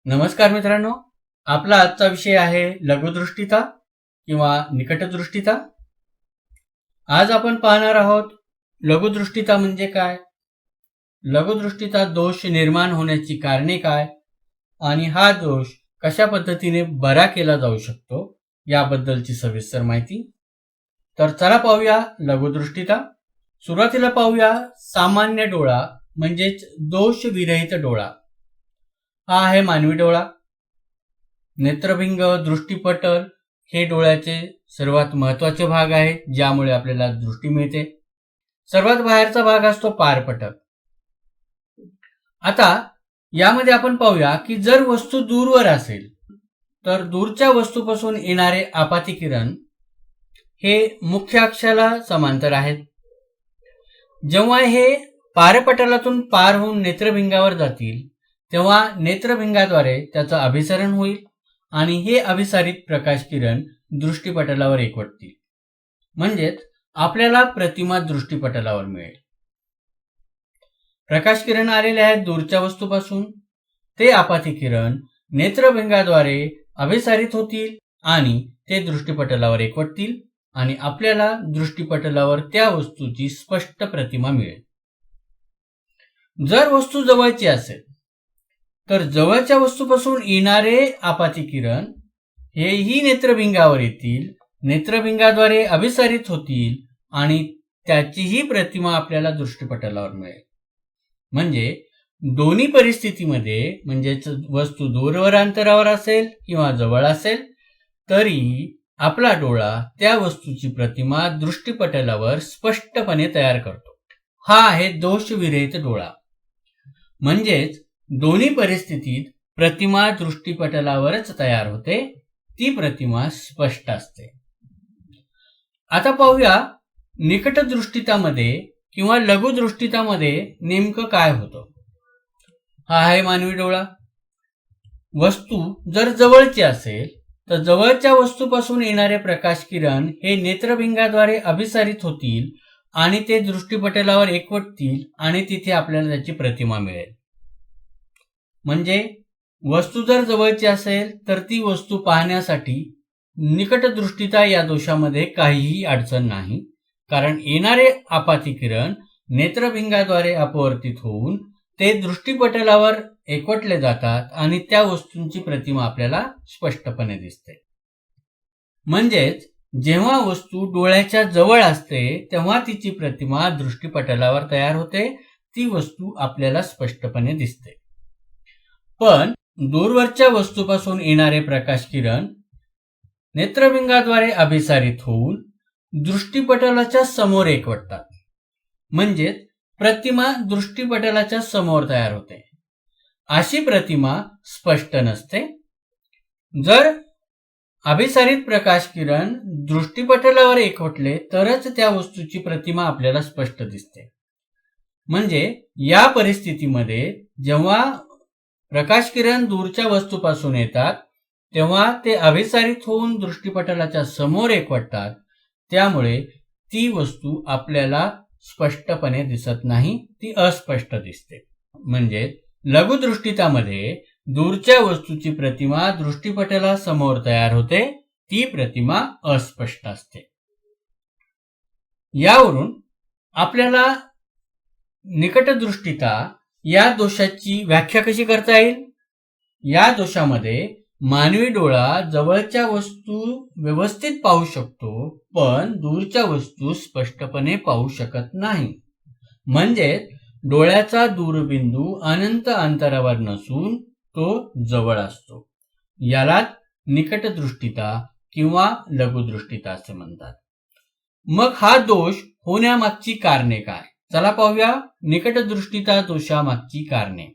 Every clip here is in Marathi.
नमस्कार मित्रांनो, आपला आजचा विषय आहे लघुदृष्टिता किंवा निकटदृष्टिता। आज आपण पाहणार आहोत लघुदृष्टिता म्हणजे काय, लघुदृष्टिता दोष निर्माण होण्याची कारणे काय आणि हा दोष कशा पद्धतीने बरा केला जाऊ शकतो याबद्दलची सविस्तर माहिती। तर चला पाहूया लघुदृष्टिता। सुरुवातीला पाहूया सामान्य डोळा म्हणजेच दोष विरहित डोळा। हा आहे मानवी डोळा। नेत्रभिंग, दृष्टीपटल हे डोळ्याचे सर्वात महत्वाचे भाग आहेत, ज्यामुळे आपल्याला दृष्टी मिळते। सर्वात बाहेरचा भाग असतो पारपटल। आता यामध्ये आपण पाहूया की जर वस्तू दूरवर असेल तर दूरच्या वस्तूपासून येणारे आपाती किरण हे मुख्य अक्षाला समांतर आहेत। जेव्हा हे पारपटलातून पार होऊन नेत्रभिंगावर जातील तेव्हा नेत्रभिंगाद्वारे त्याचं अभिसरण होईल आणि हे अभिसारित प्रकाश किरण दृष्टीपटलावर एकवटतील, म्हणजेच आपल्याला प्रतिमा दृष्टीपटलावर मिळेल। प्रकाश किरण आलेले आहेत दूरच्या वस्तूपासून, ते आपाती किरण नेत्रभिंगाद्वारे अभिसारित होतील आणि ते दृष्टीपटलावर एकवटतील आणि आपल्याला दृष्टीपटलावर त्या वस्तूची स्पष्ट प्रतिमा मिळेल। जर वस्तू जवळची असेल तर जवळच्या वस्तूपासून येणारे आपाती किरण हेही नेत्रभिंगावर येतील, नेत्रभिंगाद्वारे अभिसारित होतील आणि त्याचीही प्रतिमा आपल्याला दृष्टीपटलावर मिळेल। म्हणजे दोन्ही परिस्थितीमध्ये, म्हणजेच वस्तू दूरवर अंतरावर असेल किंवा जवळ असेल तरी आपला डोळा त्या वस्तूची प्रतिमा दृष्टीपटलावर स्पष्टपणे तयार करतो। हा आहे दोष विरहित डोळा। म्हणजेच दोन्ही परिस्थितीत प्रतिमा दृष्टीपटलावरच तयार होते, ती प्रतिमा स्पष्ट असते। आता पाहूया निकटदृष्टितामध्ये किंवा लघुदृष्टितामध्ये नेमकं काय होतं। हा आहे मानवी डोळा। वस्तू जर जवळची असेल तर जवळच्या वस्तूपासून येणारे प्रकाश किरण हे नेत्रभिंगाद्वारे अभिसारित होतील आणि ते दृष्टीपटलावर एकवटतील आणि तिथे आपल्याला त्याची प्रतिमा मिळेल। म्हणजे वस्तू जर जवळची असेल तर ती वस्तू पाहण्यासाठी निकटदृष्टिता या दोषामध्ये काहीही अडचण नाही, कारण येणारे आपाती किरण नेत्रभिंगाद्वारे अपवर्तित होऊन ते दृष्टीपटलावर एकवटले जातात आणि त्या वस्तूंची प्रतिमा आपल्याला स्पष्टपणे दिसते। म्हणजेच जेव्हा वस्तू डोळ्याच्या जवळ असते तेव्हा तिची प्रतिमा दृष्टीपटलावर तयार होते, ती वस्तू आपल्याला स्पष्टपणे दिसते। पण दूरवरच्या वस्तूपासून येणारे प्रकाश किरण नेत्रभिंगाद्वारे अभिसारित होऊन दृष्टीपटलाच्या समोर एकवटतात, म्हणजे प्रतिमा दृष्टीपटलाच्या समोर तयार होते। अशी प्रतिमा स्पष्ट नसते। जर अभिसारित प्रकाश किरण दृष्टीपटलावर एकवटले तरच त्या वस्तूची प्रतिमा आपल्याला स्पष्ट दिसते। म्हणजे या परिस्थितीमध्ये जेव्हा प्रकाश किरण दूरच्या वस्तूपासून येतात तेव्हा ते अभिसारित होऊन दृष्टीपटलाच्या समोर एकवटतात, त्यामुळे ती वस्तू आपल्याला स्पष्टपणे दिसत नाही, ती अस्पष्ट दिसते। म्हणजे लघुदृष्टितामध्ये दूरच्या वस्तूची प्रतिमा दृष्टीपटलासमोर तयार होते, ती प्रतिमा अस्पष्ट असते। यावरून आपल्याला निकटदृष्टिता या दोषाची व्याख्या कशी करता येईल। या दोषामध्ये मानवी डोळा जवळच्या वस्तू व्यवस्थित पाहू शकतो, पण दूरच्या वस्तू स्पष्टपणे पाहू शकत नाही। म्हणजे डोळ्याचा दूरबिंदू अनंत अंतरावर नसून तो जवळ असतो। यालाच निकटदृष्टिता किंवा लघुदृष्टिता असे म्हणतात। मग हा दोष होण्यामागची कारणे काय, चला पाहूया निकटदृष्टिता दोषामागची कारणे।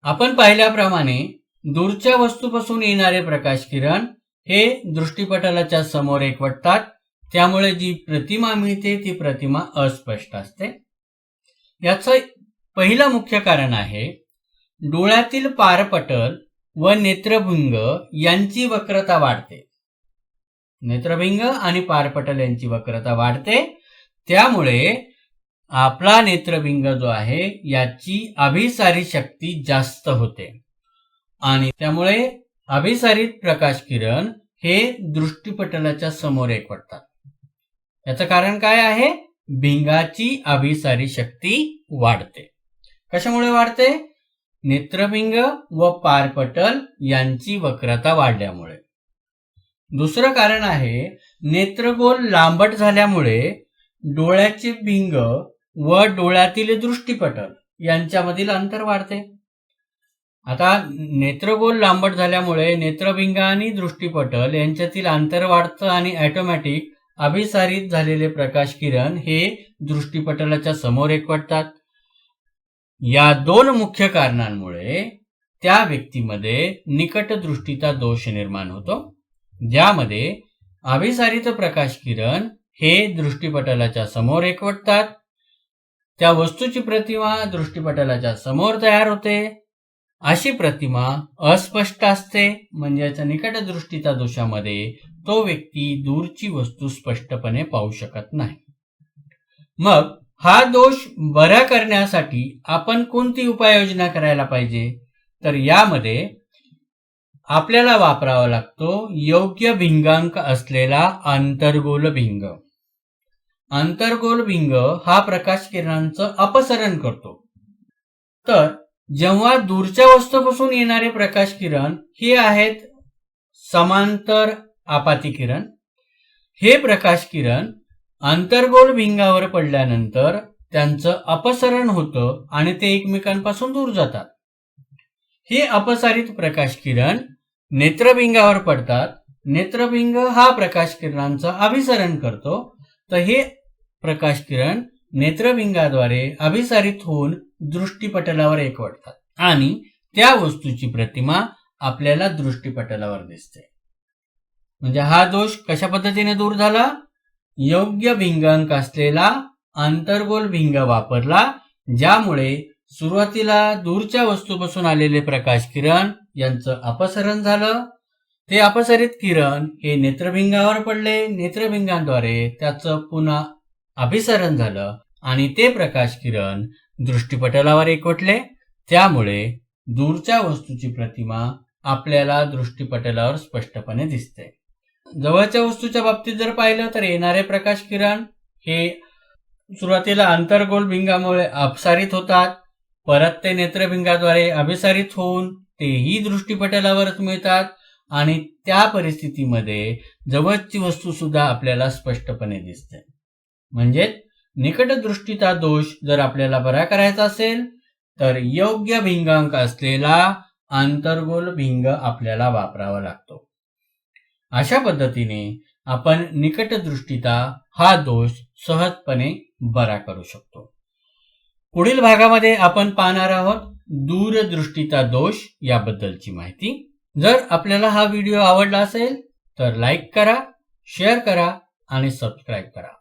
आपण पाहिल्याप्रमाणे दूरच्या वस्तूपासून येणारे प्रकाश किरण हे दृष्टीपटलाच्या समोर एकवटतात, त्यामुळे जी प्रतिमा मिळते ती प्रतिमा अस्पष्ट असते। याचं पहिलं मुख्य कारण आहे डोळ्यातील पारपटल व नेत्रभिंग यांची वक्रता वाढते। नेत्रभिंग आणि पारपटल यांची वक्रता वाढते, त्यामुळे आपला नेत्रभिंग जो आहे याची अभिसारी शक्ती जास्त होते आणि त्यामुळे अभिसारित प्रकाश किरण हे दृष्टिपटलाच्या समोर एकवटतात. याचं कारण काय आहे? भिंगाची अभिसारी शक्ती वाढते. कशामुळे वाढते? नेत्रभिंग व पारपटल यांची वक्रता वाढल्यामुळे. दुसरं कारण आहे नेत्रगोल लांबट झाल्यामुळे डोळ्याचे भिंग व डोळ्यातील दृष्टिपटल यांच्यामधील अंतर वाढते. आता नेत्रगोल लांबट झाल्यामुळे नेत्रभिंग आणि दृष्टिपटल यांच्यातील अंतर वाढतं आणि ऑटोमॅटिक अभिसारित झालेले प्रकाश किरण हे दृष्टिपटलाच्या समोर एकवटतात. या दोन मुख्य कारणांमुळे त्या व्यक्तीमध्ये निकट दृष्टीचा दोष निर्माण होतो, ज्यामध्ये अभिसारित प्रकाश किरण हे दृष्टिपटलाच्या समोर एकवटतात. त्या वस्तूची प्रतिमा दृष्टिपटलाच्या समोर तयार होते. अशी प्रतिमा अस्पष्ट असते, म्हणजे याच्या निकट दृष्टीच्या दोषामध्ये तो व्यक्ती दूरची वस्तू स्पष्टपणे पाहू शकत नाही. मग हा दोष बरा करण्यासाठी आपण कोणती उपाययोजना करायला पाहिजे? तर यामध्ये आपल्याला वापरावा लागतो योग्य भिंगांक असलेला अंतर्गोल भिंग. अंतर्गोल भिंग हा प्रकाश किरणांचं अपसरण करतो. तर जेव्हा दूरच्या वस्तूपासून येणारे प्रकाश किरण हे आहेत समांतर आपाती किरण, हे प्रकाश किरण अंतर्गोल भिंगावर पडल्यानंतर त्यांचं अपसरण होतं आणि ते एकमेकांपासून दूर जातात. हे अपसारित प्रकाश किरण नेत्रभिंगावर पडतात. नेत्रभिंग हा प्रकाश किरणांचं अभिसरण करतो. तर हे प्रकाश किरण नेत्रभिंगाद्वारे अभिसारित होऊन दृष्टिपटलावर एकवटतात आणि त्या वस्तूची प्रतिमा आपल्याला दृष्टिपटलावर दिसते. म्हणजे हा दोष कशा पद्धतीने दूर झाला? योग्य भिंगांक असलेला अंतर्गोल भिंग वापरला, ज्यामुळे सुरुवातीला दूरच्या वस्तूपासून आलेले प्रकाश किरण यांचं अपसरण झालं. ते अपसरित किरण हे नेत्रभिंगावर पडले. नेत्रभिंगांद्वारे त्याचं पुन्हा अभिसरण झालं आणि ते प्रकाश किरण दृष्टिपटलावर एकवटले. त्यामुळे दूरच्या वस्तूची प्रतिमा आपल्याला दृष्टिपटलावर स्पष्टपणे दिसते. जवळच्या वस्तूच्या बाबतीत जर पाहिलं तर येणारे प्रकाश किरण हे सुरुवातीला अंतर्गोल भिंगामुळे अपसारित होतात, परत ते नेत्रभिंगाद्वारे अभिसारित होऊन तेही दृष्टिपटलावरच मिळतात आणि त्या परिस्थितीमध्ये जवळची वस्तू सुद्धा आपल्याला स्पष्टपणे दिसते. म्हणजे निकट दृष्टीचा दोष जर आपल्याला बरा करायचा असेल तर योग्य भिंगांक असलेला अंतर्गोल भिंग आपल्याला वापरावा लागतो. अशा पद्धतीने आपण निकट दृष्टीचा हा दोष सहजपणे बरा करू शकतो. पुढील भागामध्ये आपण पाहणार आहोत दूरदृष्टीचा दोष याबद्दलची माहिती. जर आपल्याला हा व्हिडिओ आवडला असेल तर लाईक करा, शेअर करा आणि सबस्क्राईब करा.